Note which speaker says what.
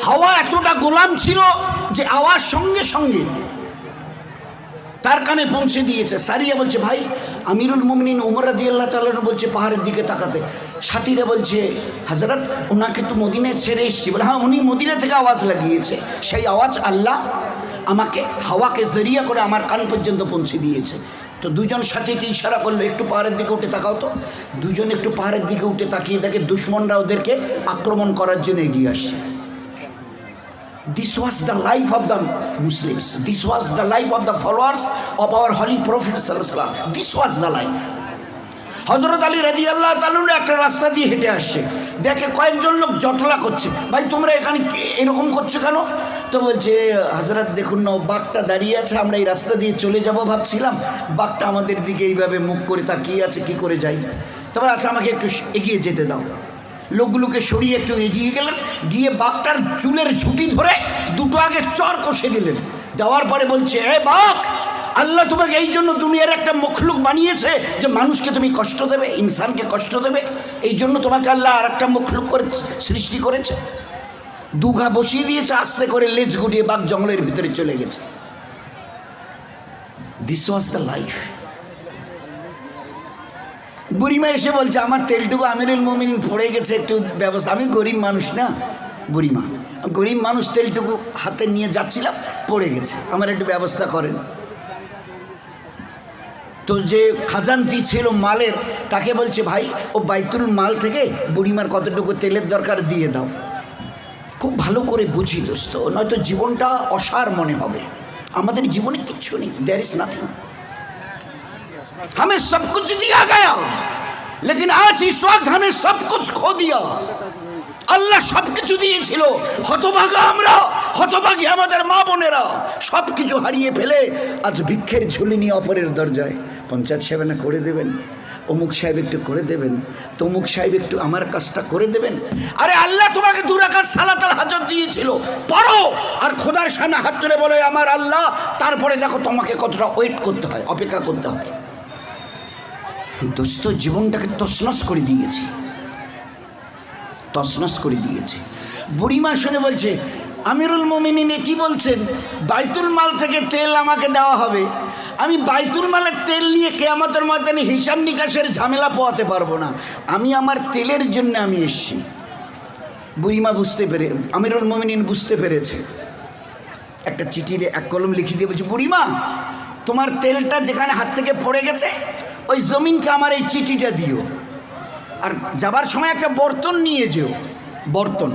Speaker 1: হাওয়া এতটা গোলাম ছিল যে আওয়াজ সঙ্গে সঙ্গে তার কানে পৌঁছে দিয়েছে। সারিয়া বলছে, ভাই আমিরুল মুমিনিন উমর রাদিয়াল্লাহু তাআলা বলছে পাহাড়ের দিকে তাকাতে। সাথীরা বলছে, হযরত ওনাকে তো মদিনায় ছেড়ে এসেছি। বলে, হ্যাঁ, উনি মদিনা থেকে আওয়াজ লাগিয়েছে, সেই আওয়াজ আল্লাহ আমাকে হাওয়াকে জরিয়া করে আমার কান পর্যন্ত পৌঁছে দিয়েছে। তো দুজন সাথীকে ইশারা করলো, একটু পাহাড়ের দিকে উঠে তাকাও তো। দুজন একটু পাহাড়ের দিকে উঠে তাকিয়ে দেখে দুশমনরা ওদেরকে আক্রমণ করার জন্য এগিয়ে আসছে। This was the life of the Muslims. This was the life of the followers of our holy Prophet sallallahu alaihi wasallam. This was the life. হযরত আলী রাদিয়াল্লাহু তাআলা একটা রাস্তা দিয়ে হেঁটে আসছে, দেখে কয়েকজন লোক জটলা করছে। ভাই তোমরা এখানে এরকম করছো কেন? তো বলছে, হযরত দেখুন না, বাঘটা দাঁড়িয়ে আছে, আমরা এই রাস্তা দিয়ে চলে যাব ভাবছিলাম, বাঘটা আমাদের দিকে এইভাবে মুখ করে তাকিয়ে আছে, কি করে যাই? তবে আচ্ছা আমাকে একটু এগিয়ে যেতে দাও। লোকগুলোকে সরিয়ে একটু এগিয়ে গেলেন, গিয়ে বাঘটার চুলের ঝুঁটি ধরে দুটো আগে চর কষে দিলেন। দেওয়ার পরে বলছে, এ বাঘ, আল্লাহ তোমাকে এই জন্য দুনিয়ার একটা মখলুক বানিয়েছে যে মানুষকে তুমি কষ্ট দেবে, ইনসানকে কষ্ট দেবে, এই জন্য তোমাকে আল্লাহ আর একটা মখলুক করে সৃষ্টি করেছে। দুঘা বসিয়ে দিয়েছে, আস্তে করে লেজ গুটিয়ে বাঘ জঙ্গলের ভিতরে চলে গেছে। This was the life. বুড়িমা এসে বলছে, আমার তেলটুকু আমিরুল মুমিনিন পড়ে গেছে, একটু ব্যবস্থা। আমি গরিব মানুষ না, বুড়িমা গরিব মানুষ, তেলটুকু হাতে নিয়ে যাচ্ছিলাম, পড়ে গেছে, আমার একটু ব্যবস্থা করেন। তো যে খাজানচি ছিল মালের, তাকে বলছে, ভাই ও বাইতুল মাল থেকে বুড়িমার কতটুকু তেলের দরকার দিয়ে দাও। খুব ভালো করে বুঝি দোস্ত, নয়তো জীবনটা অসার মনে হবে। আমাদের জীবনে কিচ্ছু নেই, देयर इज नथिंग। हमें सब कुछ दिया गया, लेकिन आज इस वक्त हमें सब कुछ खो दिया। আল্লাহ সব কিছু দিয়েছিল, হতভাগা আমরা, হতভাগী আমাদের মা বোনেরা, সব কিছু হারিয়ে ফেলে আজ ভিক্ষের ঝুলি নিয়ে অপরের দরজায়। পঞ্চায়েত সাহেব না করে দেবেন, অমুক সাহেব একটু করে দেবেন, তমুক সাহেব একটু আমার কাজটা করে দেবেন। আরে আল্লাহ তোমাকে 2 রাকাত সালাতুল হাজত দিয়েছিল, পড়ো আর খোদার সামনে হাত তুলে বলে আমার আল্লাহ। তারপরে দেখো তোমাকে কতটা ওয়েট করতে হয়, অপেক্ষা করতে হয়। দোস্ত জীবনটাকে তছনছ করে দিয়েছি, তছনছ করে দিয়েছে। বুড়িমা শুনে বলছে, আমিরুল মুমিনিন কি বলছেন? বাইতুল মাল থেকে তেল আমাকে দেওয়া হবে, আমি বাইতুল মালের তেল নিয়ে কিয়ামতের ময়দানে হিসাব নিকাশের ঝামেলা পোয়াতে পারবো না, আমি আমার তেলের জন্য আমি এসেছি। বুড়িমা বুঝতে পেরে, আমিরুল মুমিনিন বুঝতে পেরেছে, একটা চিঠির এক কলম লিখে দিয়ে বলছে, বুড়িমা তোমার তেলটা যেখানে হাত থেকে পড়ে গেছে ওই জমিনকে আমার এই চিঠিটা দিও, আর যাবার সময় একটা বর্তন নিয়ে যেও, বর্তন।